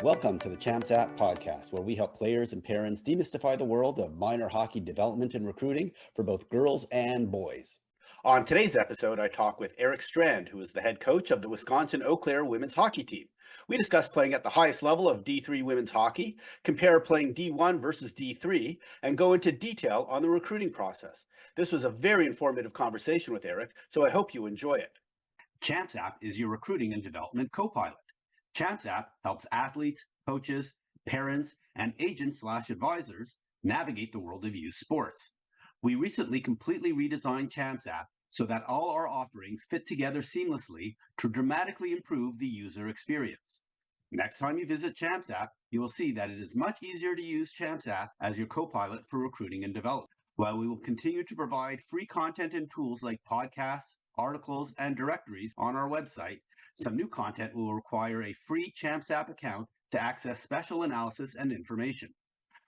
Welcome to the Champs App podcast, where we help players and parents demystify the world of minor hockey development and recruiting for both girls and boys. On today's episode, I talk with Erik Strand, who is the head coach of the Wisconsin Eau-Claire women's hockey team. We discuss playing at the highest level of D3 women's hockey, compare playing D1 versus D3, and go into detail on the recruiting process. This was a very informative conversation with Erik, so I hope you enjoy it. Champs App is your recruiting and development co-pilot. Champs App helps athletes, coaches, parents, and agents/advisors navigate the world of youth sports. We recently completely redesigned Champs App so that all our offerings fit together seamlessly to dramatically improve the user experience. Next time you visit Champs App, you will see that it is much easier to use Champs App as your co-pilot for recruiting and development. While we will continue to provide free content and tools like podcasts, articles, and directories on our website, some new content will require a free Champs App account to access special analysis and information.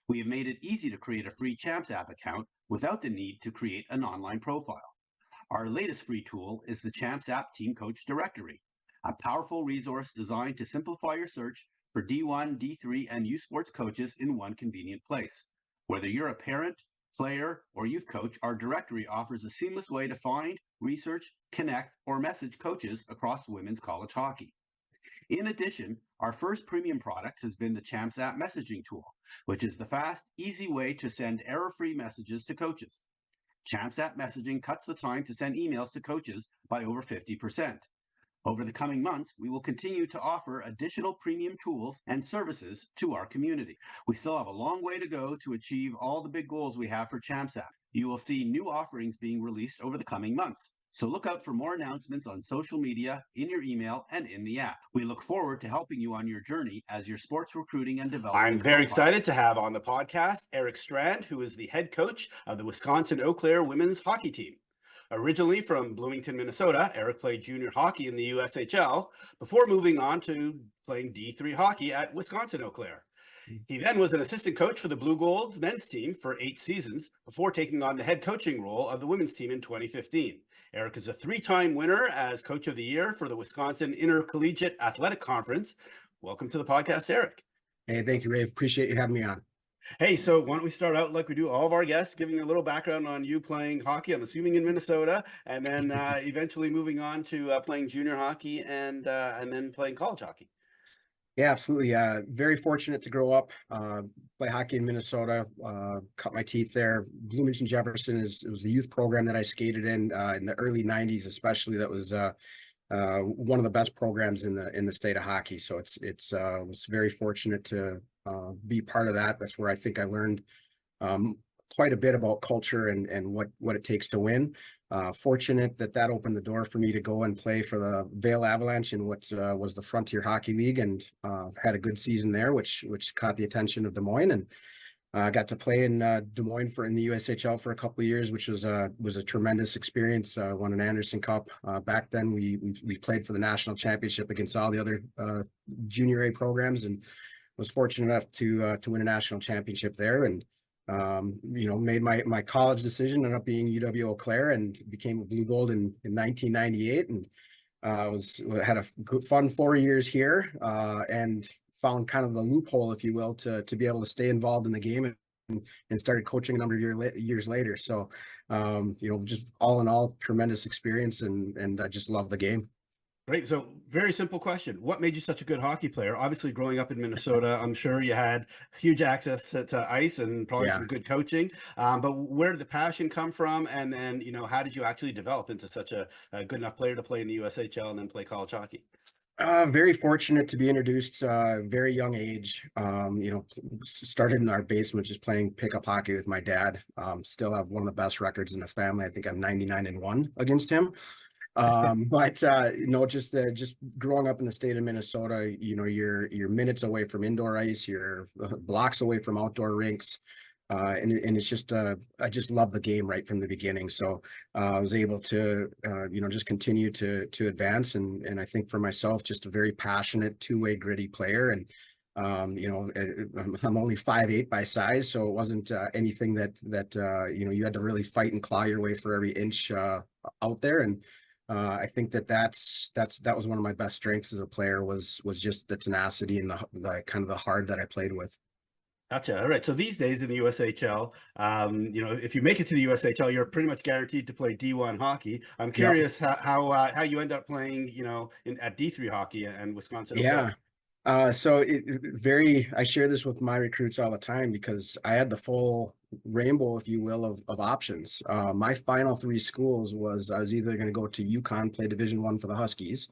We have made it easy to create a free Champs App account without the need to create an online profile. Our latest free tool is the Champs App Team Coach Directory, a powerful resource designed to simplify your search for D1, D3, and youth sports coaches in one convenient place. Whether you're a parent, player, or youth coach, our directory offers a seamless way to find, research, connect, or message coaches across women's college hockey. In addition, our first premium product has been the Champs App messaging tool, which is the fast, easy way to send error-free messages to coaches. Champs App messaging cuts the time to send emails to coaches by over 50%. Over the coming months, we will continue to offer additional premium tools and services to our community. We still have a long way to go to achieve all the big goals we have for Champs App. You will see new offerings being released over the coming months. So look out for more announcements on social media, in your email, and in the app. We look forward to helping you on your journey as your sports recruiting and development. I'm very excited to have on the podcast Erik Strand, who is the head coach of the Wisconsin Eau-Claire women's hockey team. Originally from Bloomington, Minnesota, Erik played junior hockey in the USHL before moving on to playing D3 hockey at Wisconsin Eau-Claire. He then was an assistant coach for the Blue Gold's men's team for 8 seasons before taking on the head coaching role of the women's team in 2015. Erik is a 3-time winner as Coach of the Year for the Wisconsin Intercollegiate Athletic Conference. Welcome to the podcast, Erik. Hey, thank you, Ray. Appreciate you having me on. Hey, so why don't we start out like we do all of our guests, giving a little background on you playing hockey, I'm assuming in Minnesota, and then eventually moving on to playing junior hockey and then playing college hockey. Yeah, absolutely. Very fortunate to grow up, play hockey in Minnesota, cut my teeth there. Bloomington Jefferson it was the youth program that I skated in the early 90s, especially. That was one of the best programs in the state of hockey. So it's was very fortunate to be part of that. That's where I think I learned quite a bit about culture and what it takes to win. Fortunate that opened the door for me to go and play for the Vail Avalanche in what was the Frontier Hockey League, and had a good season there, which caught the attention of Des Moines, and got to play in Des Moines in the USHL for a couple of years, which was a tremendous experience. Won an Anderson Cup. Back then, we played for the national championship against all the other junior A programs, and was fortunate enough to win a national championship there, and made my college decision, ended up being UW Eau Claire, and became a Blue Gold in 1998, and had a good, fun 4 years here, and found kind of the loophole, if you will, to be able to stay involved in the game, and started coaching a number of years later. So, just all in all, tremendous experience, and I just love the game. Great. So very simple question. What made you such a good hockey player? Obviously, growing up in Minnesota, I'm sure you had huge access to ice and probably some good coaching. But where did the passion come from? And then, how did you actually develop into such a good enough player to play in the USHL and then play college hockey? Very fortunate to be introduced very young age. Started in our basement just playing pickup hockey with my dad. Still have one of the best records in the family. I think I'm 99-1 against him. Just growing up in the state of Minnesota, you're minutes away from indoor ice, you're blocks away from outdoor rinks. And it's just, I just love the game right from the beginning. So I was able to, just continue to advance. And I think for myself, just a very passionate, two-way gritty player. And, I'm only 5'8" by size, so it wasn't anything that you had to really fight and claw your way for every inch out there. And I think that was one of my best strengths as a player was just the tenacity and the kind of the heart that I played with. Gotcha. All right. So these days in the USHL, if you make it to the USHL, you're pretty much guaranteed to play D1 hockey. I'm Yep. curious how you end up playing, at D3 hockey and Wisconsin Eau-Claire. Yeah. I share this with my recruits all the time because I had the full rainbow, if you will, of options. My final three schools was I was either going to go to UConn, play Division I for the Huskies.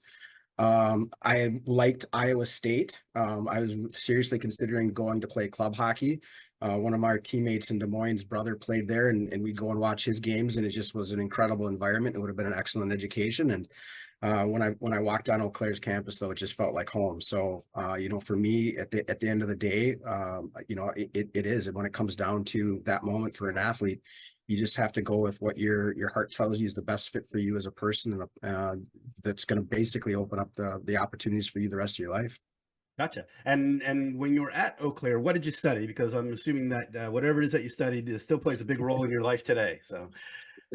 I liked Iowa State. I was seriously considering going to play club hockey. One of my teammates in Des Moines' brother played there, and we'd go and watch his games, and it just was an incredible environment. It would have been an excellent education. And when I walked on Eau Claire's campus, though, it just felt like home. So, for me, at the end of the day, it is. And when it comes down to that moment for an athlete, you just have to go with what your heart tells you is the best fit for you as a person, and that's going to basically open up the opportunities for you the rest of your life. Gotcha. And when you were at Eau Claire, what did you study? Because I'm assuming that whatever it is that you studied still plays a big role in your life today. So.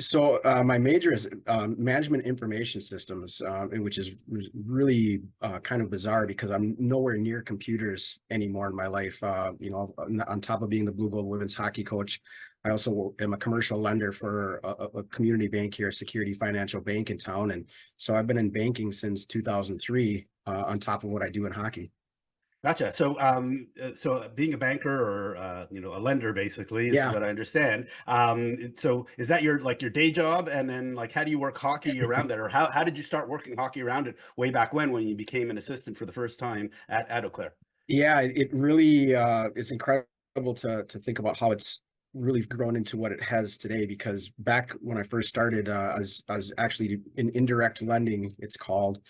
So my major is management information systems, which is really kind of bizarre because I'm nowhere near computers anymore in my life. On top of being the Blue Gold women's hockey coach, I also am a commercial lender for a community bank here, a Security Financial Bank in town. And so I've been in banking since 2003 on top of what I do in hockey. Gotcha. So being a banker or a lender basically is Yeah. what I understand. So is that your day job, and then how do you work hockey around that, or how did you start working hockey around it way back when you became an assistant for the first time at Eau Claire? Yeah, it really it's incredible to think about how it's really grown into what it has today. Because back when I first started, I was actually in indirect lending, it's called,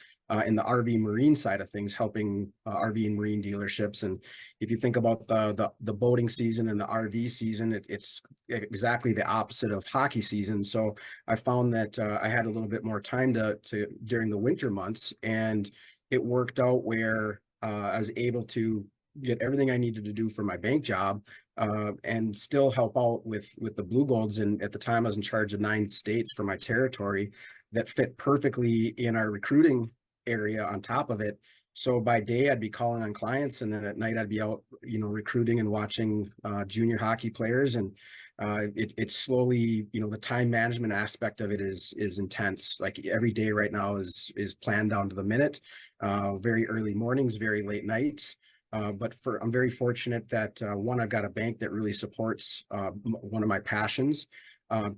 in the RV Marine side of things, helping RV and Marine dealerships. And if you think about the boating season and the RV season, it's exactly the opposite of hockey season. So I found that I had a little bit more time to during the winter months, and it worked out where I was able to get everything I needed to do for my bank job, and still help out with the Blue Golds. And at the time, I was in charge of 9 states for my territory that fit perfectly in our recruiting area on top of it. So by day, I'd be calling on clients, and then at night, I'd be out, recruiting and watching junior hockey players. And it's slowly, the time management aspect of it is intense. Like every day right now is planned down to the minute. Very early mornings, very late nights. But I'm very fortunate that one, I've got a bank that really supports one of my passions.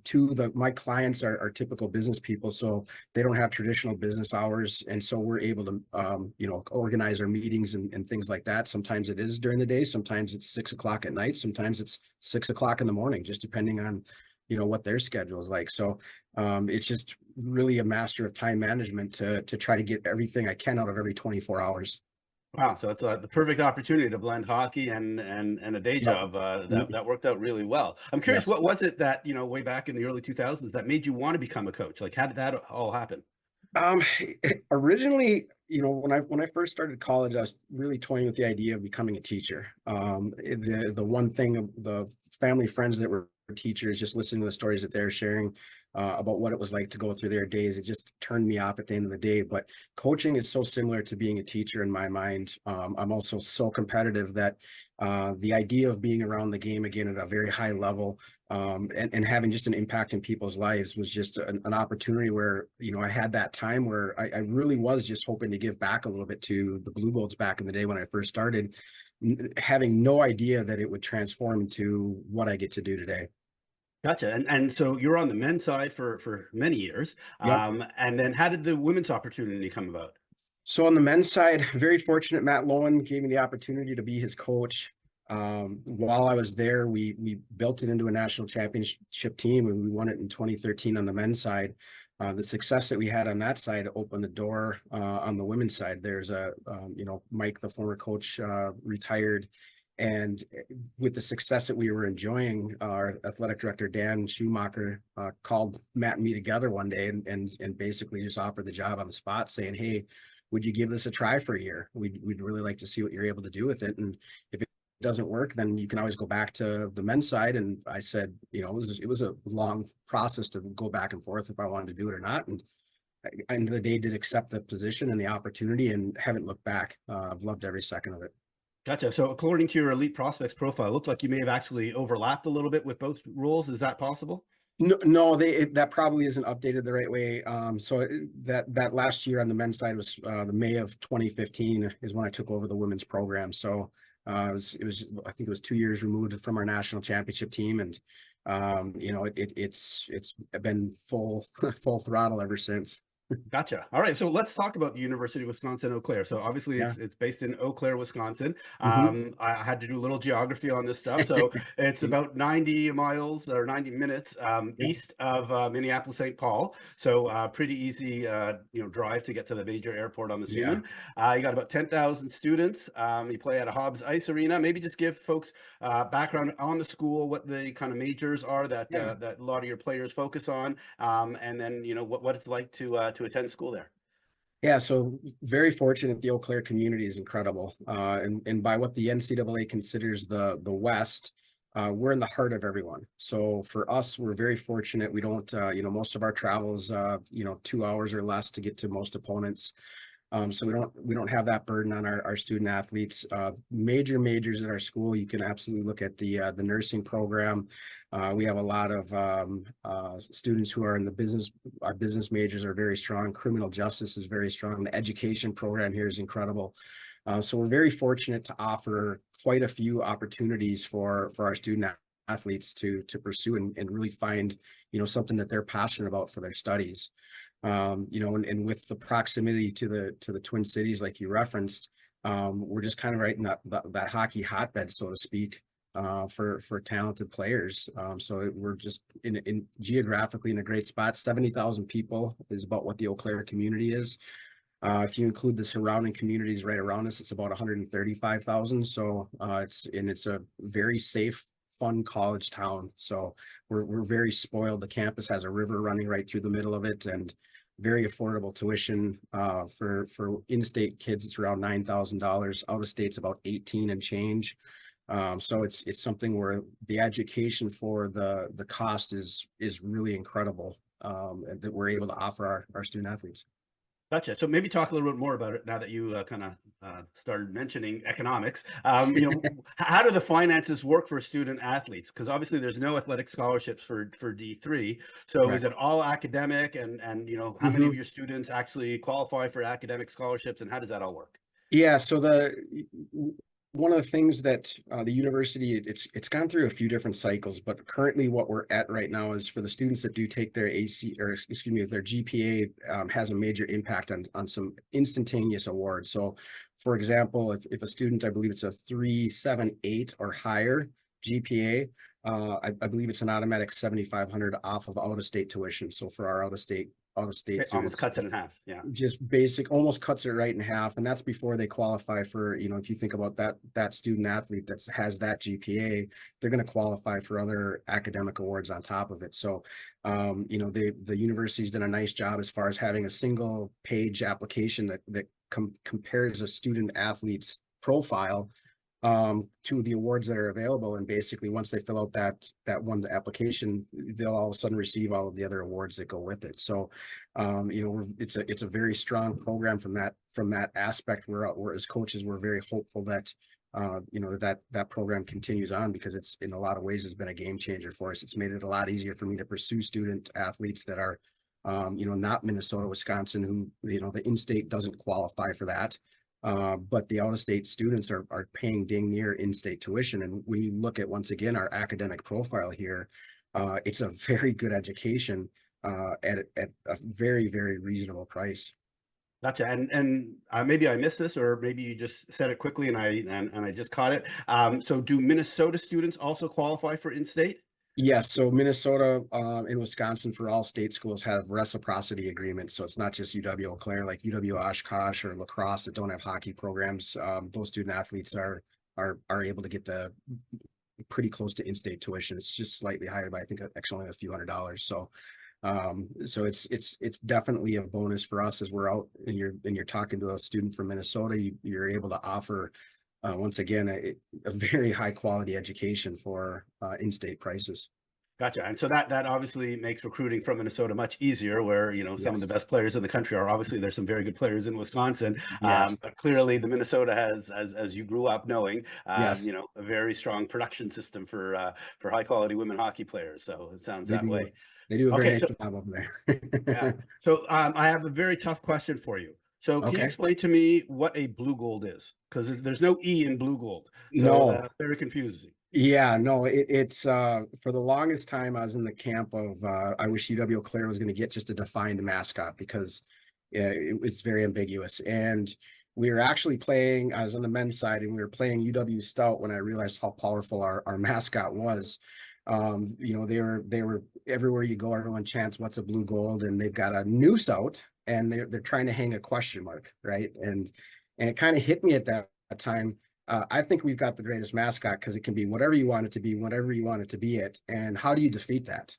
Two, my clients are typical business people, so they don't have traditional business hours, and so we're able to organize our meetings and things like that. Sometimes it is during the day, sometimes it's 6 o'clock at night, sometimes it's 6 o'clock in the morning, just depending on what their schedule is like. So it's just really a master of time management to try to get everything I can out of every 24 hours. Wow, so it's the perfect opportunity to blend hockey and a day Yep. job. That worked out really well. I'm curious, Yes. what was it that way back in the early 2000s that made you want to become a coach? Like, how did that all happen? Um, Originally, when I first started college, I was really toying with the idea of becoming a teacher. The one thing, the family friends that were teachers, just listening to the stories that they're sharing about what it was like to go through their days, it just turned me off at the end of the day. But coaching is so similar to being a teacher in my mind. I'm also so competitive that the idea of being around the game again at a very high level, and having just an impact in people's lives was just an opportunity where, I had that time where I really was just hoping to give back a little bit to the Blue Golds back in the day when I first started, having no idea that it would transform into what I get to do today. Gotcha. And so you're on the men's side for many years. Yep. And then how did the women's opportunity come about? So on the men's side, very fortunate. Matt Lowen gave me the opportunity to be his coach. While I was there, we built it into a national championship team, and we won it in 2013 on the men's side. The success that we had on that side opened the door on the women's side. There's Mike, the former coach, retired. And with the success that we were enjoying, our athletic director, Dan Schumacher, called Matt and me together one day and basically just offered the job on the spot, saying, "Hey, would you give this a try for a year? We'd really like to see what you're able to do with it. And if it doesn't work, then you can always go back to the men's side." And I said, it was a long process to go back and forth if I wanted to do it or not. And end of the day did accept the position and the opportunity and haven't looked back. I've loved every second of it. Gotcha. So according to your elite prospects profile, it looked like you may have actually overlapped a little bit with both roles. Is that possible? No, no, that probably isn't updated the right way. That last year on the men's side was the May of 2015 is when I took over the women's program. So it was I think it was 2 years removed from our national championship team, and it's been full full throttle ever since. Gotcha. All right. So let's talk about the University of Wisconsin Eau-Claire. So obviously Yeah. it's based in Eau Claire, Wisconsin. Hmm. I had to do a little geography on this stuff. So it's about 90 miles or 90 minutes Yeah. east of Minneapolis, St. Paul. So pretty easy, drive to get to the major airport, I'm Yeah. assuming. You got about 10,000 students. You play at a Hobbs Ice Arena. Maybe just give folks background on the school, what the kind of majors are that Yeah. that a lot of your players focus on, and then what it's like to attend school there. Yeah, so very fortunate. The Eau Claire community is incredible, and by what the NCAA considers the West, we're in the heart of everyone. So for us, we're very fortunate. We don't, most of our travels, 2 hours or less to get to most opponents. So we don't have that burden on our student athletes. Major majors at our school, you can absolutely look at the nursing program. We have a lot of students who are in the business. Our business majors are very strong. Criminal justice is very strong. The education program here is incredible. So we're very fortunate to offer quite a few opportunities for our student athletes to pursue and really find something that they're passionate about for their studies. And with the proximity to the Twin Cities, like you referenced, we're just kind of right in that hockey hotbed, so to speak, for talented players. So we're just in geographically in a great spot. 70,000 people is about what the Eau Claire community is. If you include the surrounding communities right around us, it's about 135,000. So it's a very safe, fun college town. So we're very spoiled. The campus has a river running right through the middle of it, and very affordable tuition. For in-state kids, it's around $9,000. Out of state's about 18 and change. So it's something where the education for the cost is really incredible, and that we're able to offer our student athletes. Gotcha. So maybe talk a little bit more about it now that you kind of started mentioning economics. How do the finances work for student athletes? Because obviously there's no athletic scholarships for D3. So is Correct. it all academic, and how many of your students actually qualify for academic scholarships, and how does that all work? Yeah, so one of the things that the university, it's gone through a few different cycles, but currently what we're at right now is for the students that do take their AC, or excuse me, if their GPA has a major impact on some instantaneous awards. So for example, if a student, I believe it's a 3.78 or higher GPA, I believe it's an automatic 7,500 off of out-of-state tuition. So for our out of state It almost students, cuts it in half. Yeah. just basic, almost cuts it right in half. And that's before they qualify for, if you think about that student athlete that has that GPA, they're going to qualify for other academic awards on top of it. So the university's done a nice job as far as having a single page application that compares a student athlete's profile to the awards that are available. And basically once they fill out that one application, they'll all of a sudden receive all of the other awards that go with it. So it's a very strong program from that aspect. We're as coaches, we're very hopeful that that program continues on, because it's in a lot of ways has been a game changer for us. It's made it a lot easier for me to pursue student athletes that are not Minnesota, Wisconsin, who the in-state doesn't qualify for that. But the out-of-state students are paying dang near in-state tuition. And when you look at, once again, our academic profile here, it's a very good education at a very, very reasonable price. Gotcha. And maybe I missed this, or maybe you just said it quickly and I just caught it. So do Minnesota students also qualify for in-state? Yes, so Minnesota and Wisconsin for all state schools have reciprocity agreements. So it's not just UW Eau Claire, like UW Oshkosh or La Crosse that don't have hockey programs. Those student athletes are able to get the pretty close to in-state tuition. It's just slightly higher by, I think, actually only a few $100s. So it's definitely a bonus for us as we're out and you're talking to a student from Minnesota. You're able to offer once again a very high quality education for in-state prices. Gotcha. And so that obviously makes recruiting from Minnesota much easier, where some of the Yes. best players in the country are. Obviously, there's some very good players in Wisconsin, Yes. but clearly the Minnesota has, as you grew up knowing, Yes. a very strong production system for high quality women hockey players. So it sounds They that do. way. They do a very Okay, nice so job over yeah, there. so I have a very tough question for you. So can you Okay. explain to me what a blue gold is? Because there's no E in blue gold, so No. that's very confusing. Yeah, no, it's for the longest time I was in the camp of I wish UW Eau-Claire was going to get just a defined mascot because it's very ambiguous. And we were actually playing, I was on the men's side and we were playing UW Stout when I realized how powerful our mascot was. They were everywhere you go, everyone chants what's a blue gold, and they've got a noose out and they're trying to hang a question mark, right? And it kind of hit me at that time. I think we've got the greatest mascot because it can be whatever you want it to be, whatever you want it to be it. And how do you defeat that?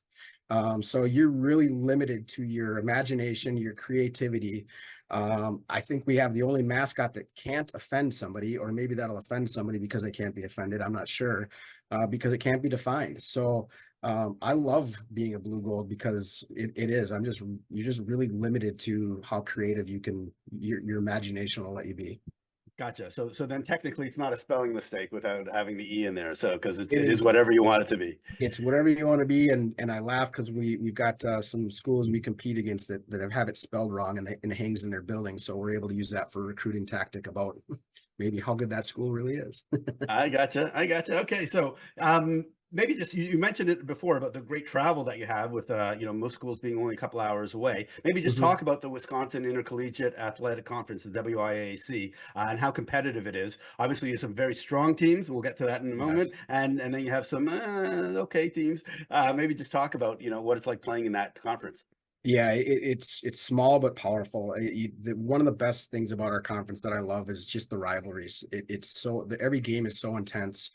So you're really limited to your imagination, your creativity. I think we have the only mascot that can't offend somebody, or maybe that'll offend somebody because they can't be offended. I'm not sure, because it can't be defined. So I love being a blue gold because it is. You're just really limited to how creative your imagination will let you be. Gotcha. So then technically it's not a spelling mistake without having the E in there. So because It it is is. whatever you want it to be. It's whatever you want to be, and I laugh because we've got some schools we compete against that have it spelled wrong and it hangs in their building, so we're able to use that for recruiting tactic about maybe how good that school really is. I gotcha. I gotcha. Okay, so maybe just you mentioned it before about the great travel that you have with most schools being only a couple hours away. Maybe just Mhm. talk about the Wisconsin Intercollegiate Athletic Conference, the WIAC, and how competitive it is. Obviously, you have some very strong teams. We'll get to that in a moment, Yes. and then you have some okay teams. Maybe just talk about what it's like playing in that conference. Yeah, it's small but powerful. One of the best things about our conference that I love is just the rivalries. Every game is so intense.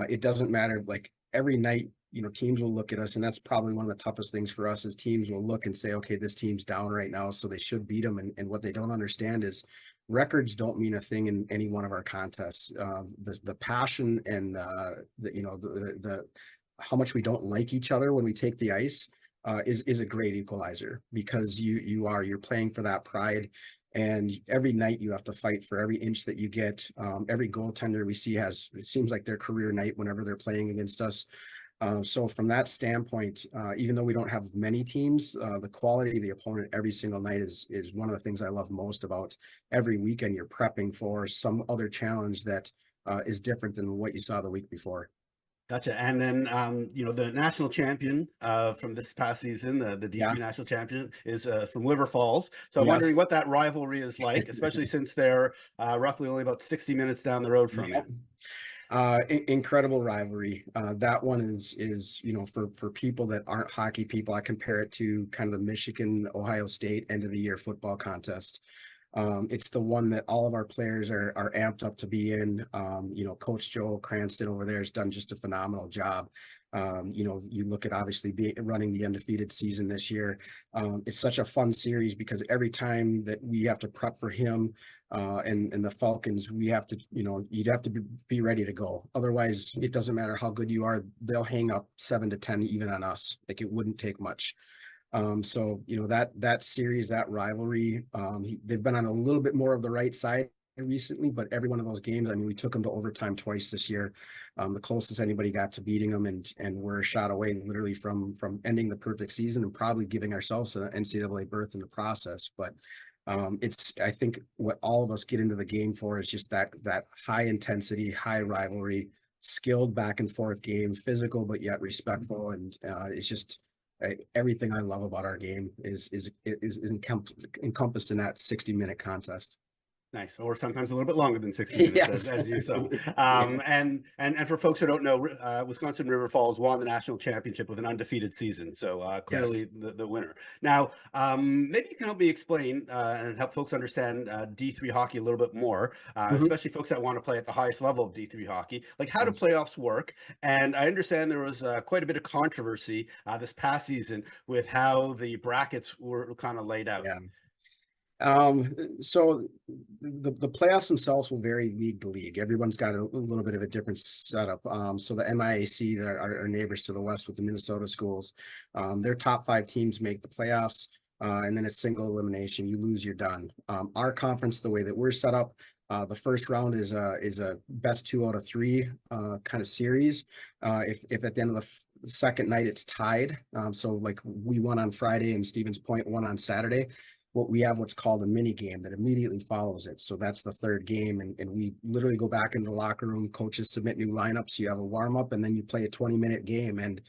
It doesn't matter. Like every night, teams will look at us, and that's probably one of the toughest things for us is teams will look and say, okay, this team's down right now, so they should beat them. And what they don't understand is records don't mean a thing in any one of our contests. The passion and the how much we don't like each other when we take the ice is a great equalizer because you're playing for that pride. And every night you have to fight for every inch that you get. Every goaltender we see it seems like their career night whenever they're playing against us. So from that standpoint, even though we don't have many teams, the quality of the opponent every single night is one of the things I love most about every weekend. You're prepping for some other challenge that is different than what you saw the week before. Gotcha. And then, the national champion from this past season, the Yeah. D3 national champion, is from River Falls. So I'm wondering Yes. what that rivalry is like, especially since they're roughly only about 60 minutes down the road from you. Yep. Incredible rivalry. That one is for people that aren't hockey people, I compare it to kind of the Michigan Ohio State end of the year football contest. It's the one that all of our players are amped up to be in. Coach Joe Cranston over there has done just a phenomenal job. You look at obviously running the undefeated season this year. It's such a fun series because every time that we have to prep for him and the Falcons, we have to, you'd have to be ready to go. Otherwise, it doesn't matter how good you are, they'll hang up 7 to 10 even on us. Like it wouldn't take much. So that series, that rivalry, they've been on a little bit more of the right side recently, but every one of those games, I mean, we took them to overtime twice this year. The closest anybody got to beating them, and we're a shot away literally from ending the perfect season and probably giving ourselves an NCAA berth in the process. But I think what all of us get into the game for is just that high intensity, high rivalry, skilled back and forth game, physical but yet respectful, and it's just everything I love about our game is encompassed in that 60-minute contest. Nice, or sometimes a little bit longer than 60 minutes, as, Yes. as you saw. Yeah. And for folks who don't know, Wisconsin River Falls won the national championship with an undefeated season, so Yes. clearly the winner. Now, maybe you can help me explain and help folks understand D3 hockey a little bit more, Mhm. especially folks that want to play at the highest level of D3 hockey, like how do Yes. playoffs work? And I understand there was quite a bit of controversy this past season with how the brackets were kind of laid out. Yeah. So the playoffs themselves will vary league to league. Everyone's got a little bit of a different setup. So the MIAC, that are our neighbors to the west with the Minnesota schools, their top 5 teams make the playoffs, and then it's single elimination. You lose, you're done. Our conference, the way that we're set up, the first round is a best 2 out of 3 kind of series. If at the end of the second night it's tied, so like we won on Friday and Stevens Point won on Saturday, we have what's called a mini game that immediately follows it. So that's the third game. And we literally go back into the locker room, coaches submit new lineups, you have a warm up, and then you play a 20-minute game. And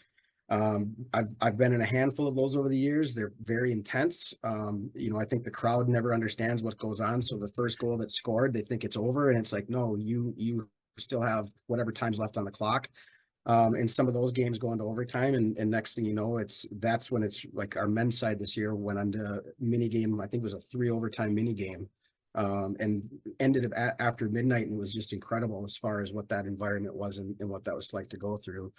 I've been in a handful of those over the years. They're very intense. I think the crowd never understands what goes on. So the first goal that's scored, they think it's over. And it's like, no, you still have whatever time's left on the clock. And some of those games go into overtime, and next thing you know, that's when it's like our men's side this year went on to mini game. I think it was a 3 overtime mini game, and ended after midnight, and it was just incredible as far as what that environment was and what that was like to go through.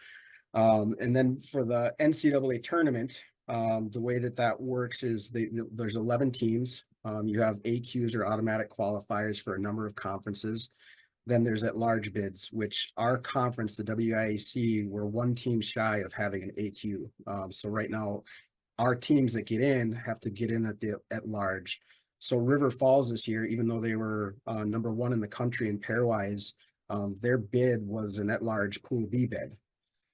And then for the NCAA tournament, the way that works is there's 11 teams. You have AQs or automatic qualifiers for a number of conferences. Then there's at-large bids, which our conference, the WIAC, we're 1 team shy of having an AQ. So right now, our teams that get in have to get in at-large. So River Falls this year, even though they were number 1 in the country in pairwise, their bid was an at-large Pool B bid.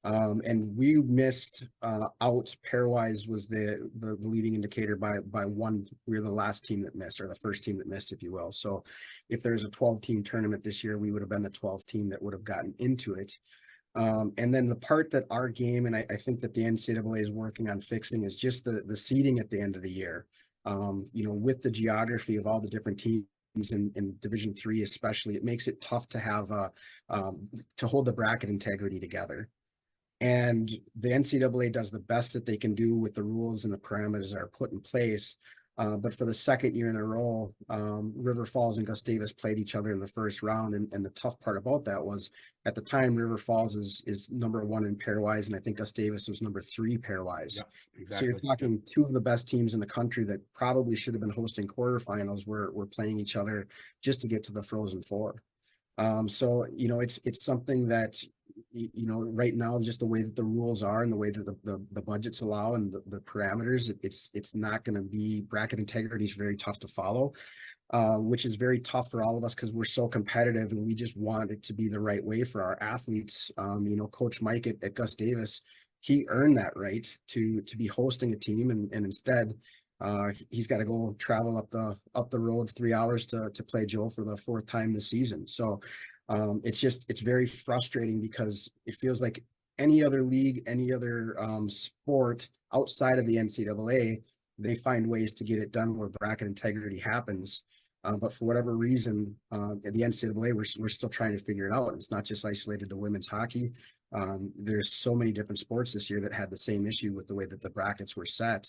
And we missed out. Pairwise was the leading indicator by 1. We were the last team that missed, or the first team that missed, if you will. So if there's a 12-team tournament this year, we would have been the 12th team that would have gotten into it. And then the part that our game, and I think that the NCAA is working on fixing, is just the seeding at the end of the year. With the geography of all the different teams in Division III especially, it makes it tough to have to hold the bracket integrity together. And the NCAA does the best that they can do with the rules and the parameters that are put in place. But for the second year in a row, River Falls and Gustavus played each other in the first round. And the tough part about that was, at the time, River Falls is number 1 in pairwise, and I think Gustavus was number 3 pairwise. Yeah, exactly. So you're talking 2 of the best teams in the country that probably should have been hosting quarterfinals were playing each other just to get to the Frozen Four. So it's something that right now, just the way that the rules are and the way that the budgets allow and the parameters, it's not going to be, bracket integrity is very tough to follow, which is very tough for all of us because we're so competitive and we just want it to be the right way for our athletes. Coach Mike at Gustavus, he earned that right to be hosting a team, and instead he's got to go travel up the road 3 hours to play Joe for the 4th time this season. So it's very frustrating because it feels like any other league, any other sport outside of the NCAA, they find ways to get it done where bracket integrity happens. But for whatever reason, at the NCAA, we're still trying to figure it out. It's not just isolated to women's hockey. There's so many different sports this year that had the same issue with the way that the brackets were set.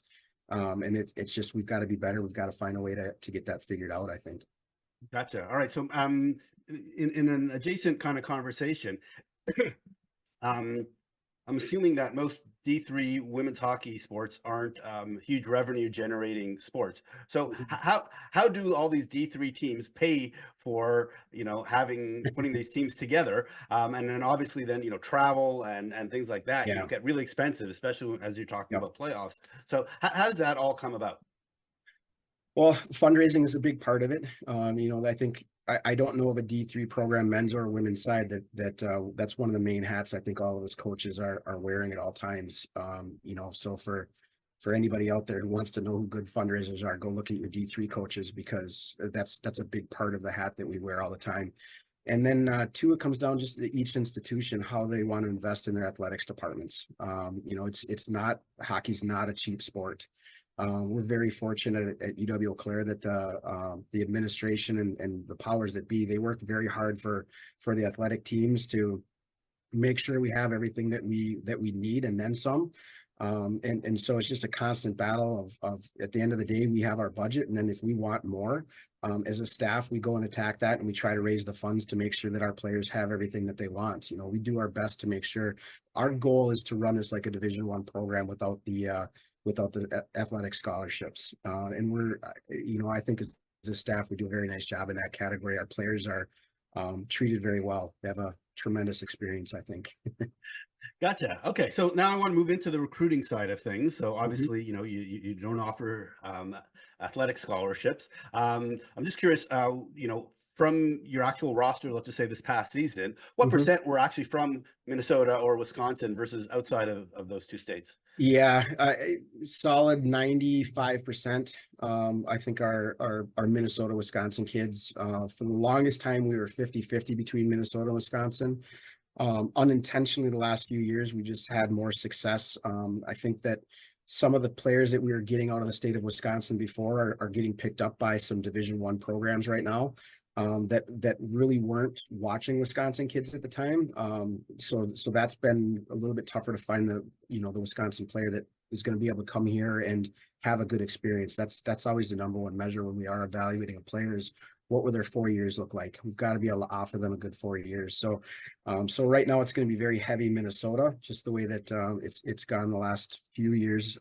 And it's just, we've got to be better. We've got to find a way to get that figured out, I think. Gotcha. All right. So in an adjacent kind of conversation, I'm assuming that most D3 women's hockey sports aren't huge revenue generating sports. So how do all these D3 teams pay for putting these teams together? And then obviously then travel and things like that get really expensive, especially as you're talking about playoffs. So how does that all come about? Well, fundraising is a big part of it. I think I don't know of a D3 program, men's or women's side, that's one of the main hats I think all of us coaches are wearing at all times. So for anybody out there who wants to know who good fundraisers are, go look at your D3 coaches, because that's a big part of the hat that we wear all the time. And then 2, it comes down just to each institution, how they want to invest in their athletics departments. Hockey's not a cheap sport. We're very fortunate at UW-Eau-Claire that the administration and the powers that be, they work very hard for the athletic teams to make sure we have everything that we need and then some. And so it's just a constant battle of at the end of the day, we have our budget, and then if we want more, as a staff, we go and attack that, and we try to raise the funds to make sure that our players have everything that they want. We do our best to make sure. Our goal is to run this like a Division I program without without the athletic scholarships. And we're, I think as a staff, we do a very nice job in that category. Our players are treated very well. They have a tremendous experience, I think. Gotcha. Okay, so now I want to move into the recruiting side of things. So Mhm. obviously, you don't offer athletic scholarships. I'm just curious, from your actual roster, let's just say this past season, what Mhm. percent were actually from Minnesota or Wisconsin versus outside of those two states? Yeah, solid 95%. I think our Minnesota, Wisconsin kids, for the longest time, we were 50-50 between Minnesota and Wisconsin. Unintentionally, the last few years, we just had more success. I think that some of the players that we were getting out of the state of Wisconsin before are getting picked up by some Division I programs right now, that really weren't watching Wisconsin kids at the time. So that's been a little bit tougher to find the Wisconsin player that is going to be able to come here and have a good experience. That's always the number one measure when we are evaluating a player is what will their 4 years look like. We've got to be able to offer them a good 4 years. So right now it's going to be very heavy Minnesota, just the way that it's gone the last few years.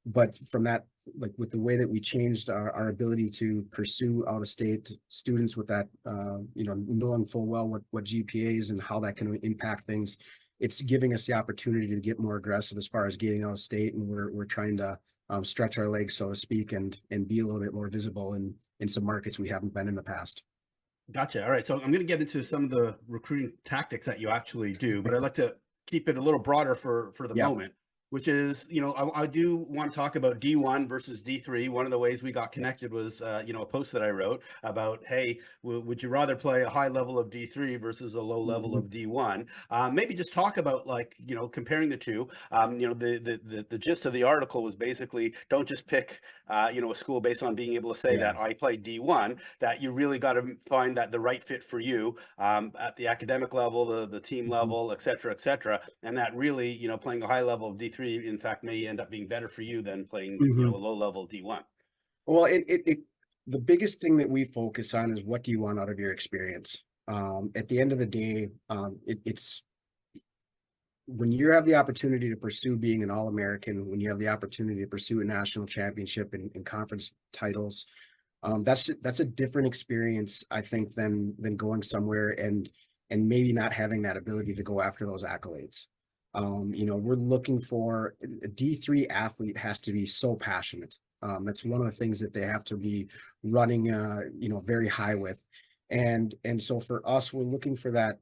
But from that, like with the way that we changed our ability to pursue out of state students with that, knowing full well what GPAs and how that can impact things, it's giving us the opportunity to get more aggressive as far as getting out of state, and we're trying to stretch our legs, so to speak, and be a little bit more visible in some markets we haven't been in the past. Gotcha. All right. So I'm going to get into some of the recruiting tactics that you actually do, but I'd like to keep it a little broader for the Yeah. moment, which is, I do want to talk about D1 versus D3. One of the ways we got Yes. connected was, a post that I wrote about, hey, would you rather play a high level of D3 versus a low level Mhm. of D1? Maybe just talk about like, comparing the two. The gist of the article was basically don't just pick, a school based on being able to say Yeah. that I played D1, that you really got to find that the right fit for you at the academic level, the team Mhm. level, et cetera, et cetera. And that really, playing a high level of D3, in fact, may end up being better for you than playing, a Mhm. low level D1. Well, the biggest thing that we focus on is what do you want out of your experience? At the end of the day, it's when you have the opportunity to pursue being an All-American, when you have the opportunity to pursue a national championship and conference titles, that's a different experience, I think, than going somewhere and maybe not having that ability to go after those accolades. We're looking for a D3 athlete has to be so passionate. That's one of the things that they have to be running, very high with, and so for us, we're looking for that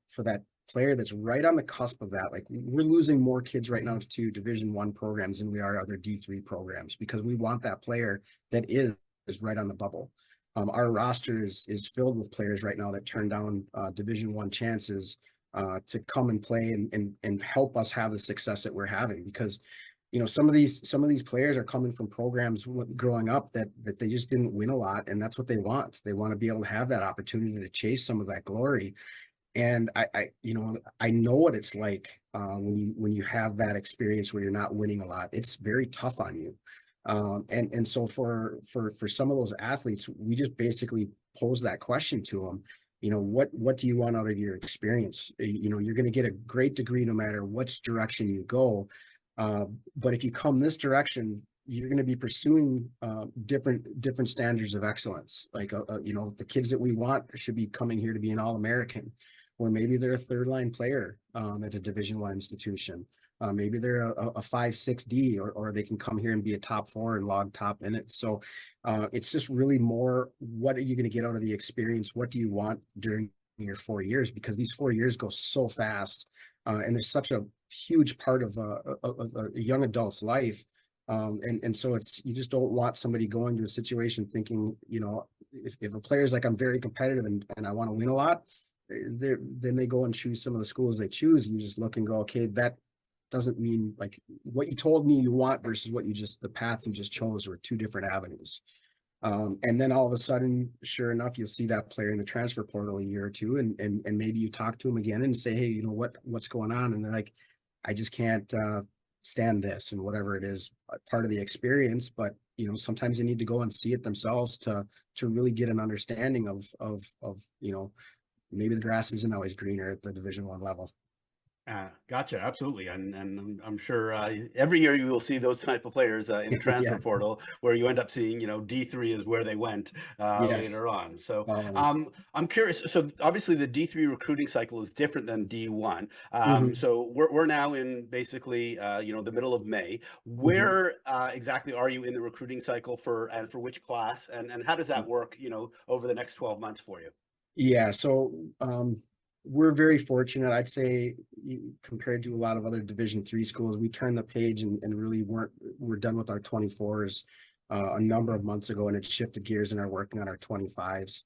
player that's right on the cusp of that. Like we're losing more kids right now to Division I programs than we are other D3 programs because we want that player that is right on the bubble. Our roster is filled with players right now that turn down Division I chances to come and play and help us have the success that we're having because some of these players are coming from programs growing up that they just didn't win a lot, and that's what they want. They want to be able to have that opportunity to chase some of that glory. And I know what it's like when you have that experience where you're not winning a lot. It's very tough on you. And so for some of those athletes, we just basically pose that question to them. What do you want out of your experience? You're going to get a great degree no matter which direction you go. But if you come this direction, you're going to be pursuing different standards of excellence. Like the kids that we want should be coming here to be an All-American, or maybe they're a third line player at a Division I institution. Maybe they're a 5-6D, or they can come here and be a top 4 and log top minutes. So it's just really more, what are you going to get out of the experience? What do you want during your 4 years? Because these 4 years go so fast, and there's such a huge part of a young adult's life. And so you just don't want somebody going to a situation thinking, if a player's like, I'm very competitive and I want to win a lot, then they go and choose some of the schools they choose, and you just look and go, okay, that doesn't mean, like, what you told me you want versus the path you just chose were two different avenues. And then all of a sudden, sure enough, you'll see that player in the transfer portal a year or two, and maybe you talk to him again and say, hey, what's going on? And they're like, I just can't stand this, and whatever it is, part of the experience. But sometimes they need to go and see it themselves to really get an understanding of maybe the grass isn't always greener at the Division I level. Gotcha, absolutely, and I'm sure every year you will see those type of players in the transfer Yes, portal, where you end up seeing, D3 is where they went yes. later on. So Um, I'm curious. So obviously the D3 recruiting cycle is different than D1. mhm, So we're now in basically the middle of May. mhm. Where exactly are you in the recruiting cycle for which class, and how does that work, over the next 12 months for you? Yeah, so we're very fortunate. I'd say compared to a lot of other Division III schools, we turned the page and really we're done with our 24s a number of months ago, and it shifted gears and are working on our 25s.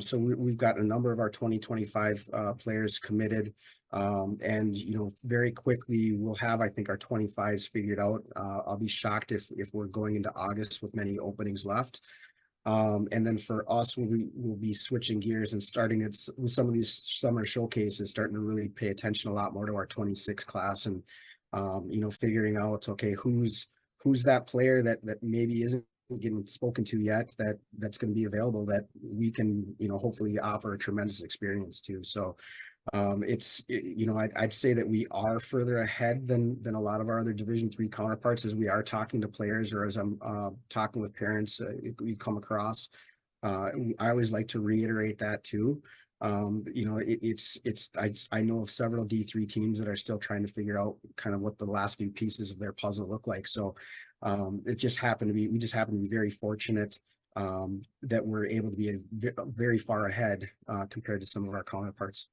So we've got a number of our 2025 players committed, and very quickly we'll have, I think, our 25s figured out. I'll be shocked if we're going into August with many openings left. And then for us, we'll be switching gears and starting with some of these summer showcases, starting to really pay attention a lot more to our 26 class, and figuring out, okay, who's that player that maybe isn't getting spoken to yet, that's going to be available, that we can hopefully offer a tremendous experience to. So I'd say that we are further ahead than a lot of our other Division III counterparts, as we are talking to players, or as I'm talking with parents we've come across. I always like to reiterate that too. I know of several D3 teams that are still trying to figure out kind of what the last few pieces of their puzzle look like. So we just happen to be very fortunate that we're able to be very far ahead compared to some of our counterparts.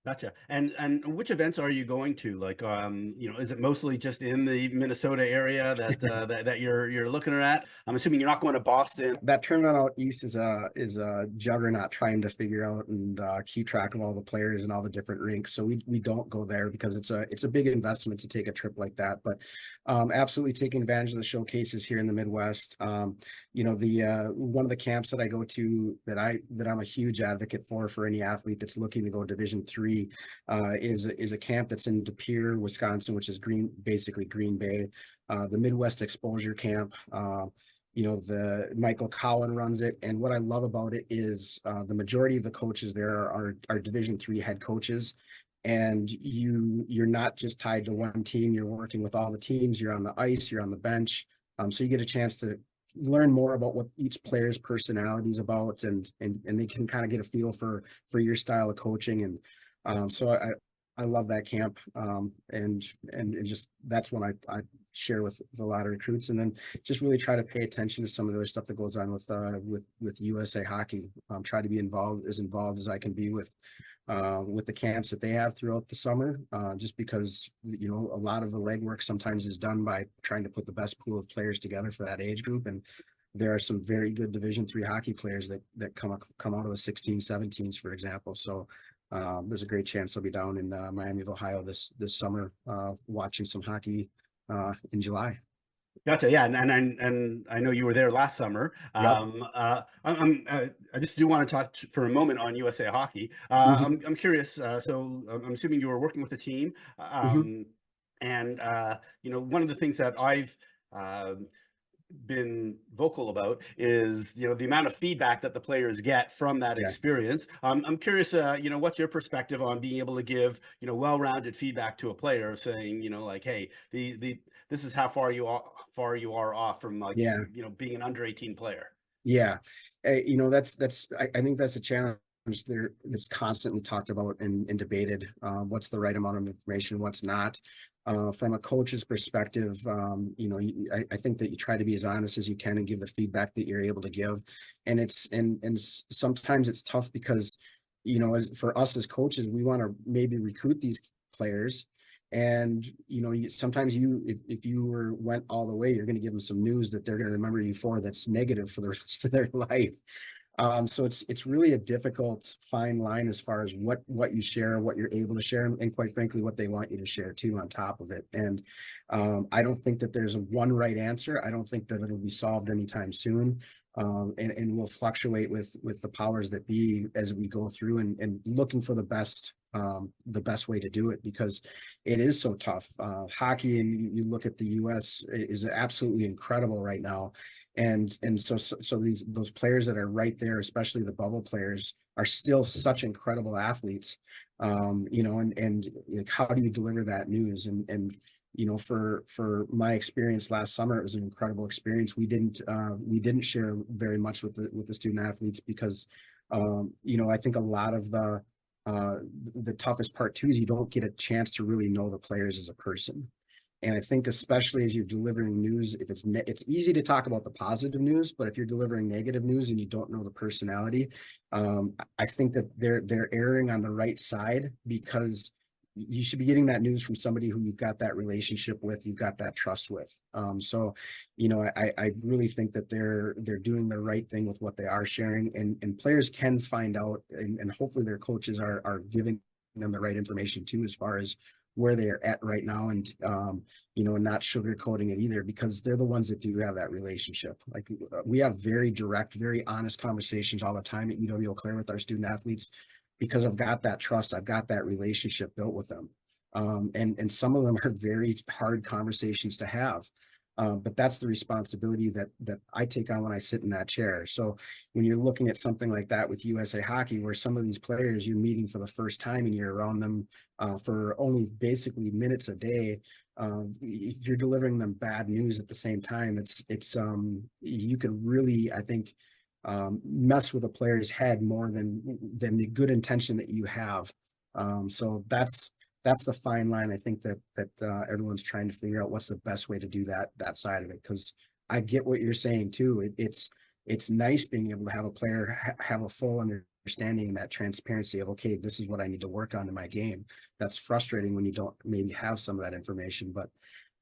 Gotcha. And which events are you going to? Like, is it mostly just in the Minnesota area that you're looking at? I'm assuming you're not going to Boston. That tournament out east is a juggernaut, trying to figure out and keep track of all the players and all the different rinks. So we don't go there because it's a big investment to take a trip like that. But absolutely taking advantage of the showcases here in the Midwest. The one of the camps that I go to that I'm a huge advocate for any athlete that's looking to go Division III is a camp that's in DePere, Wisconsin, which is basically Green Bay. The Midwest Exposure Camp. The Michael Cowan runs it, and what I love about it is the majority of the coaches there are Division III head coaches, and you're not just tied to one team. You're working with all the teams. You're on the ice. You're on the bench. So you get a chance to learn more about what each player's personality is about, and they can kind of get a feel for your style of coaching. And so I love that camp, and just that's when I share with a lot of recruits, and then just really try to pay attention to some of the other stuff that goes on with USA Hockey. Try to be involved as I can be with the camps that they have throughout the summer, just because a lot of the legwork sometimes is done by trying to put the best pool of players together for that age group. And there are some very good Division III hockey players that come out of the 16s, 17s, for example. So there's a great chance I'll be down in Miami of Ohio this summer, watching some hockey in July. Gotcha. Yeah, and I know you were there last summer. Yep. I just do want to talk for a moment on USA Hockey. Hmm. I'm curious. So I'm assuming you were working with a team, Hmm. and one of the things that I've uh, been vocal about is the amount of feedback that the players get from that Yeah. experience. I'm curious, what's your perspective on being able to give well-rounded feedback to a player, saying like, hey, the this is how far you are off from, like, Yeah. being an under 18 player. Yeah. I think that's a challenge there that's constantly talked about and debated. What's the right amount of information, what's not. From a coach's perspective, I think that you try to be as honest as you can and give the feedback that you're able to give. And sometimes it's tough because, for us as coaches, we want to maybe recruit these players. And sometimes if you went all the way, you're going to give them some news that they're going to remember you for, that's negative for the rest of their life. So it's really a difficult fine line as far as what you share, what you're able to share, and quite frankly, what they want you to share too on top of it. And I don't think that there's a one right answer. I don't think that it'll be solved anytime soon. And we'll fluctuate with the powers that be as we go through and looking for the best way to do it, because it is so tough. Hockey, and you look at the US, is absolutely incredible right now. And so those players that are right there, especially the bubble players, are still such incredible athletes. and like, how do you deliver that news? And for my experience last summer, it was an incredible experience. We didn't share very much with the student athletes because I think a lot of the toughest part too is you don't get a chance to really know the players as a person. And I think especially as you're delivering news, if it's easy to talk about the positive news, but if you're delivering negative news and you don't know the personality, I think that they're erring on the right side, because you should be getting that news from somebody who you've got that relationship with, you've got that trust with. I really think that they're doing the right thing with what they are sharing, and players can find out, and hopefully their coaches are giving them the right information too, as far as where they're at right now, and and not sugarcoating it either, because they're the ones that do have that relationship. Like, we have very direct, very honest conversations all the time at UW-Eau-Claire with our student athletes, because I've got that trust, I've got that relationship built with them. And some of them are very hard conversations to have. But that's the responsibility that I take on when I sit in that chair. So when you're looking at something like that with USA Hockey, where some of these players you're meeting for the first time and you're around them for only basically minutes a day, if you're delivering them bad news at the same time, it's you could really, I think, mess with a player's head more than the good intention that you have. So that's the fine line. I think that everyone's trying to figure out what's the best way to do that side of it. Because I get what you're saying too. It's nice being able to have a player have a full understanding and that transparency of, okay, this is what I need to work on in my game. That's frustrating when you don't maybe have some of that information, but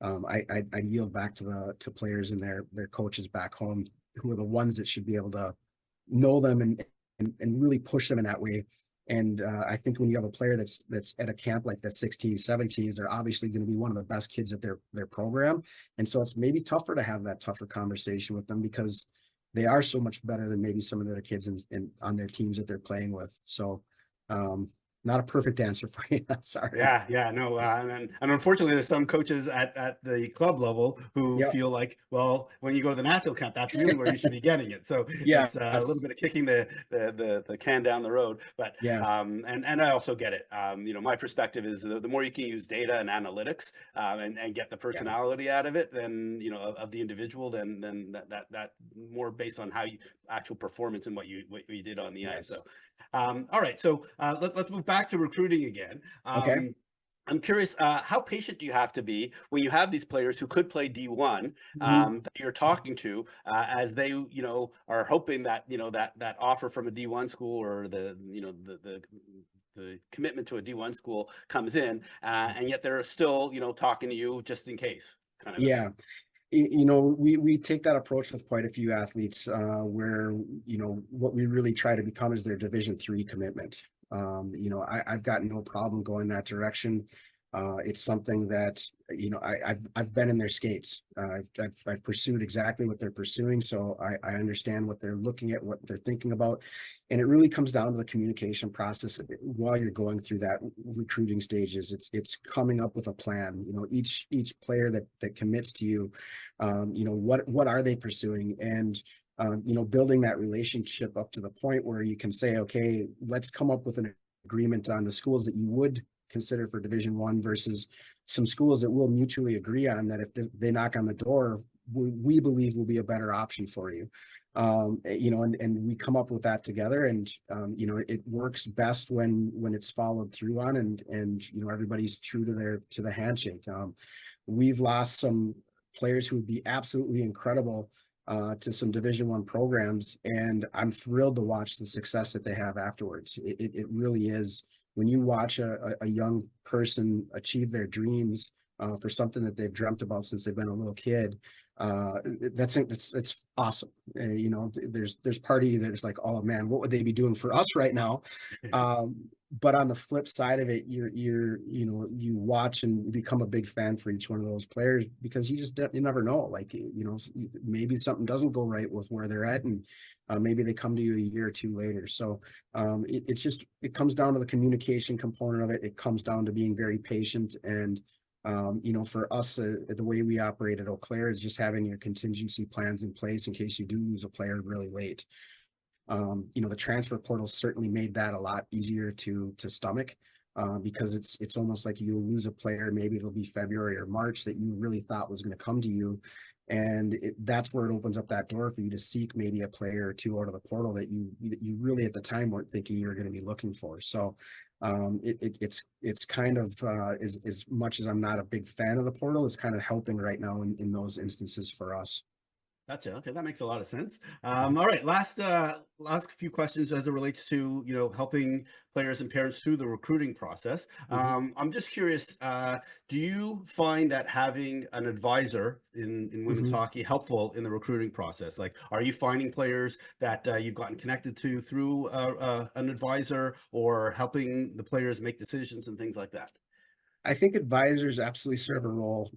I yield back to players and their coaches back home, who are the ones that should be able to know them and really push them in that way. And I think when you have a player that's at a camp like that 16, 17s, they're obviously going to be one of the best kids at their program. And so it's maybe tougher to have that tougher conversation with them, because they are so much better than maybe some of the other kids on their teams that they're playing with. So not a perfect answer for you. Sorry. Yeah, no, and unfortunately, there's some coaches at the club level who Yep. feel like, well, when you go to the national camp, that's really where you should be getting it. So it's a little Yes. bit of kicking the can down the road. But Yeah. and I also get it. My perspective is the more you can use data and analytics and get the Yeah. personality out of it, then of the individual, then that more based on how you actual performance and what you did on the ice. Yes. So all right, so let's move back to recruiting again. Okay. I'm curious, how patient do you have to be when you have these players who could play D1 Mhm. that you're talking to as they, are hoping that, that offer from a D1 school, or the commitment to a D1 school comes in, and yet they're still, talking to you just in case, kind of a Yeah. thing. We take that approach with quite a few athletes, where what we really try to become is their Division III commitment. I've got no problem going that direction. It's something that I've been in their skates. I've pursued exactly what they're pursuing, so I understand what they're looking at, what they're thinking about, and it really comes down to the communication process while you're going through that recruiting stages. It's coming up with a plan. Each player that commits to you, what are they pursuing, and building that relationship up to the point where you can say, okay, let's come up with an agreement on the schools that you would consider for Division I versus some schools that we'll mutually agree on, that if they knock on the door, we believe will be a better option for you. And we come up with that together, and it works best when it's followed through on, and everybody's true to the handshake. We've lost some players who would be absolutely incredible to some Division I programs, and I'm thrilled to watch the success that they have afterwards. It really is, when you watch a young person achieve their dreams for something that they've dreamt about since they've been a little kid. It's awesome. There's part of you that's like, oh man, what would they be doing for us right now? But on the flip side of it, you watch and you become a big fan for each one of those players, because you never know. Like, maybe something doesn't go right with where they're at, and maybe they come to you a year or two later. So it comes down to the communication component of it. It comes down to being very patient, and for us, the way we operate at Eau-Claire is just having your contingency plans in place in case you do lose a player really late. The transfer portal certainly made that a lot easier to stomach. because it's almost like you lose a player, maybe it'll be February or March, that you really thought was going to come to you. And that's where it opens up that door for you to seek maybe a player or two out of the portal that you really at the time weren't thinking you were going to be looking for. So it's kind of as much as I'm not a big fan of the portal, it's kind of helping right now in those instances for us. Gotcha. Okay, that makes a lot of sense. All right, last few questions as it relates to helping players and parents through the recruiting process. Mhm. I'm just curious. Do you find that having an advisor in women's Mhm. hockey helpful in the recruiting process? Like, are you finding players that you've gotten connected to through an advisor, or helping the players make decisions and things like that? I think advisors absolutely serve a role.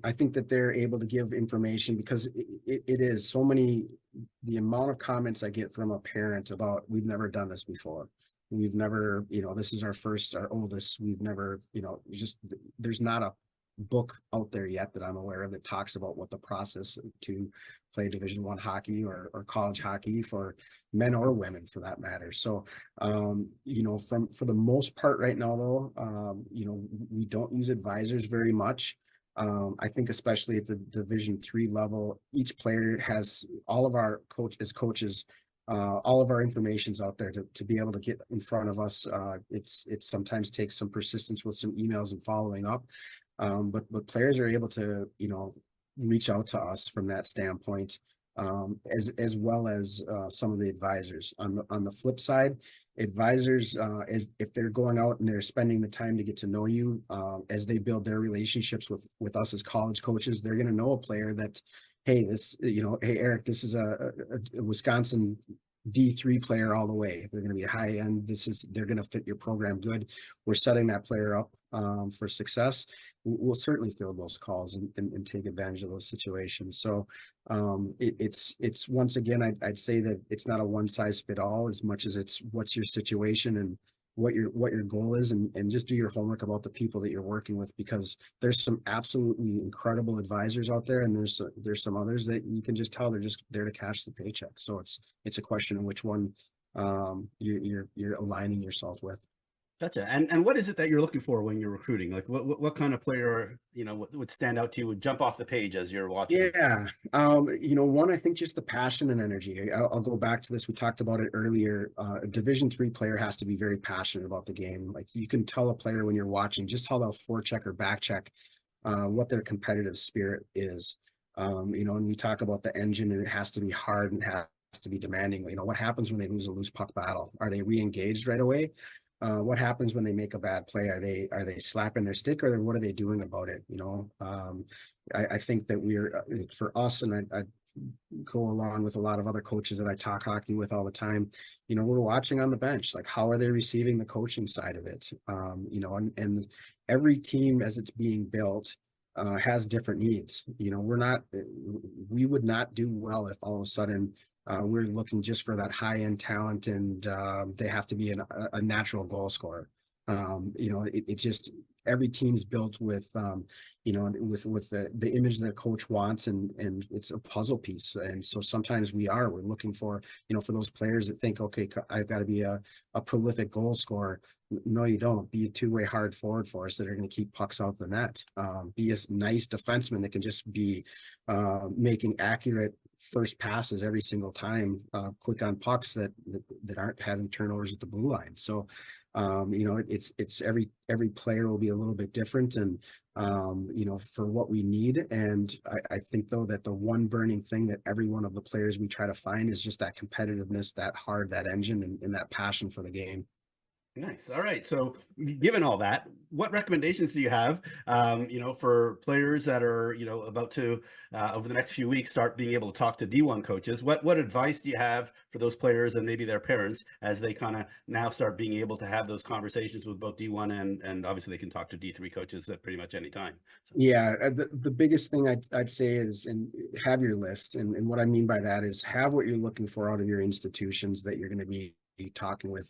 I think that they're able to give information because it is so many, the amount of comments I get from a parent about, we've never done this before. We've never, this is our oldest. We've never, just there's not a book out there yet that I'm aware of that talks about what the process to play Division I hockey or college hockey for men or women for that matter. So for the most part right now though, we don't use advisors very much. I think especially at the Division III level, each player has all of our coaches, all of our information's out there to be able to get in front of us. It sometimes takes some persistence with some emails and following up. But players are able to, reach out to us from that standpoint, as well as some of the advisors. On the flip side, advisors, if they're going out and they're spending the time to get to know you, as they build their relationships with us as college coaches, they're going to know a player that, hey, hey Eric, this is a Wisconsin D3 player all the way. They're going to be high end. They're going to fit your program good. We're setting that player up for success. We'll certainly field those calls and take advantage of those situations. So it's once again, I'd say that it's not a one size fit all as much as it's what's your situation and what your goal is, and just do your homework about the people that you're working with, because there's some absolutely incredible advisors out there, and there's some others that you can just tell they're just there to cash the paycheck. So it's a question of which one you're aligning yourself with. Gotcha. And what is it that you're looking for when you're recruiting? Like, what kind of player would stand out to you, would jump off the page as you're watching? Yeah. One, I think just the passion and energy. I'll go back to this. We talked about it earlier. A Division III player has to be very passionate about the game. Like, you can tell a player when you're watching just how they'll forecheck or backcheck, what their competitive spirit is. And we talk about the engine, and it has to be hard and has to be demanding. What happens when they lose a loose puck battle? Are they re-engaged right away? What happens when they make a bad play? Are they slapping their stick, or what are they doing about it? I think that for us, and I go along with a lot of other coaches that I talk hockey with all the time, we're watching on the bench, like, how are they receiving the coaching side of it? And every team as it's being built has different needs. We would not do well if all of a sudden we're looking just for that high end talent, and they have to be a natural goal scorer. It just, every team's built with with the image that a coach wants, and it's a puzzle piece. And so sometimes we're looking for for those players that think, okay, I've got to be a prolific goal scorer. No, you don't. Be a two-way hard forward for us that are going to keep pucks out the net. Be a nice defenseman that can just be making accurate first passes every single time, quick on pucks that aren't having turnovers at the blue line. So it's every player will be a little bit different, and for what we need. And I think though that the one burning thing that every one of the players we try to find is just that competitiveness, that engine, and that passion for the game. Nice. All right. So, given all that, what recommendations do you have, for players that are, about to, over the next few weeks, start being able to talk to D1 coaches? What advice do you have for those players and maybe their parents as they kind of now start being able to have those conversations with both D1 and obviously they can talk to D3 coaches at pretty much any time? So. Yeah, the biggest thing I'd say is, and have your list. And what I mean by that is, have what you're looking for out of your institutions that you're going to be talking with.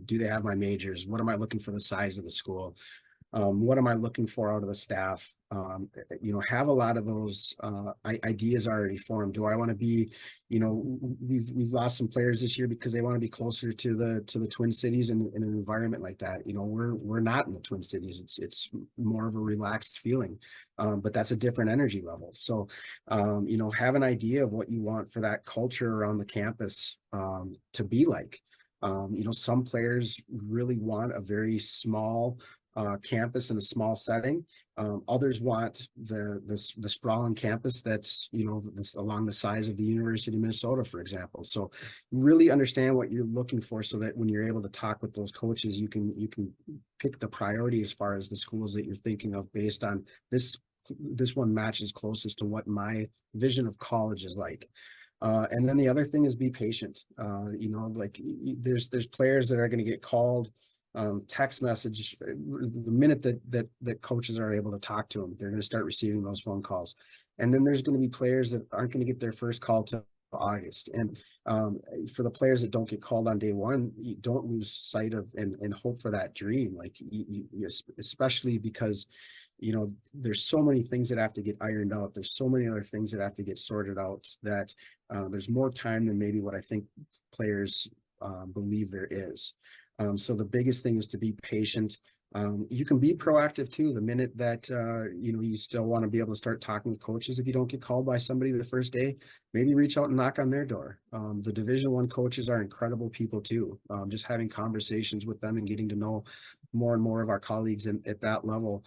Do they have my majors? What am I looking for the size of the school? What am I looking for out of the staff? have a lot of those ideas already formed. Do I want to be, we've lost some players this year because they want to be closer to the Twin Cities in an environment like that. We're not in the Twin Cities. It's more of a relaxed feeling, but that's a different energy level. So, have an idea of what you want for that culture around the campus to be like. Some players really want a very small campus in a small setting. Others want the sprawling campus that's this along the size of the University of Minnesota, for example. So really understand what you're looking for, so that when you're able to talk with those coaches, you can pick the priority as far as the schools that you're thinking of based on this one matches closest to what my vision of college is like. And then the other thing is be patient. There's players that are going to get called text message the minute that coaches are able to talk to them. They're going to start receiving those phone calls, and then there's going to be players that aren't going to get their first call till August. And for the players that don't get called on day one, you don't lose sight of and hope for that dream. Like especially because there's so many things that have to get ironed out. There's so many other things that have to get sorted out that there's more time than maybe what I think players believe there is. So the biggest thing is to be patient. You can be proactive too. The minute that you still want to be able to start talking with coaches, if you don't get called by somebody the first day, maybe reach out and knock on their door. The Division I coaches are incredible people too. Just having conversations with them and getting to know more and more of our colleagues at that level.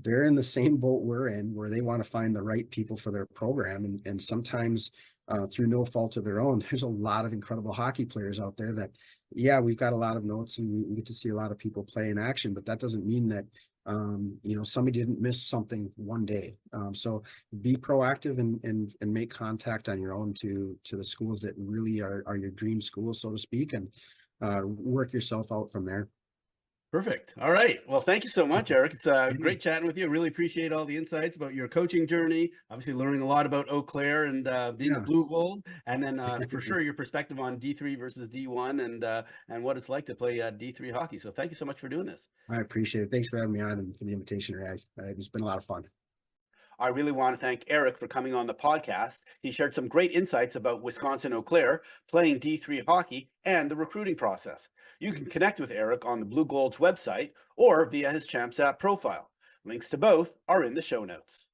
They're in the same boat we're in, where they want to find the right people for their program, and sometimes through no fault of their own, there's a lot of incredible hockey players out there that, yeah, we've got a lot of notes and we get to see a lot of people play in action, but that doesn't mean that somebody didn't miss something one day. So be proactive and make contact on your own to the schools that really are your dream schools, so to speak, and work yourself out from there. Perfect. All right. Well, thank you so much, Eric. It's great chatting with you. I really appreciate all the insights about your coaching journey. Obviously, learning a lot about Eau Claire and being a Yeah. blue gold, and then for sure your perspective on D3 versus D1 and what it's like to play D3 hockey. So, thank you so much for doing this. I appreciate it. Thanks for having me on and for the invitation, Rag. It's been a lot of fun. I really want to thank Eric for coming on the podcast. He shared some great insights about Wisconsin Eau-Claire, playing D3 hockey, and the recruiting process. You can connect with Eric on the Blue Gold's website or via his Champs App profile. Links to both are in the show notes.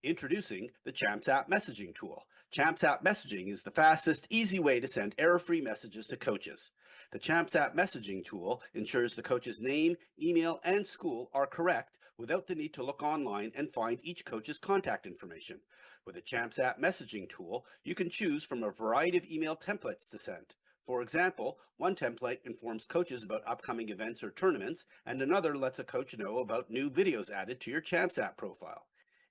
Introducing the Champs App messaging tool. Champs App messaging is the fastest, easy way to send error-free messages to coaches. The Champs App messaging tool ensures the coach's name, email, and school are correct without the need to look online and find each coach's contact information. With the Champs App messaging tool, you can choose from a variety of email templates to send. For example, one template informs coaches about upcoming events or tournaments, and another lets a coach know about new videos added to your Champs App profile.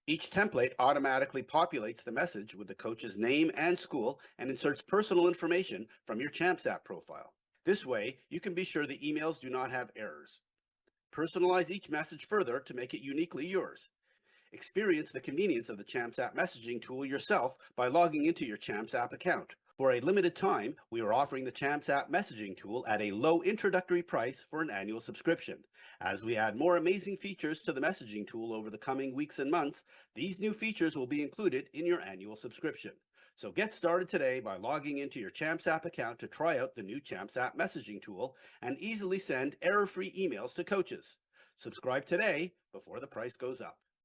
Each template automatically populates the message with the coach's name and school and inserts personal information from your Champs App profile. This way, you can be sure the emails do not have errors. Personalize each message further to make it uniquely yours. Experience the convenience of the Champs App messaging tool yourself by logging into your Champs App account. For a limited time, we are offering the Champs App messaging tool at a low introductory price for an annual subscription. As we add more amazing features to the messaging tool over the coming weeks and months, these new features will be included in your annual subscription. So get started today by logging into your Champs App account to try out the new Champs App messaging tool and easily send error-free emails to coaches. Subscribe today before the price goes up.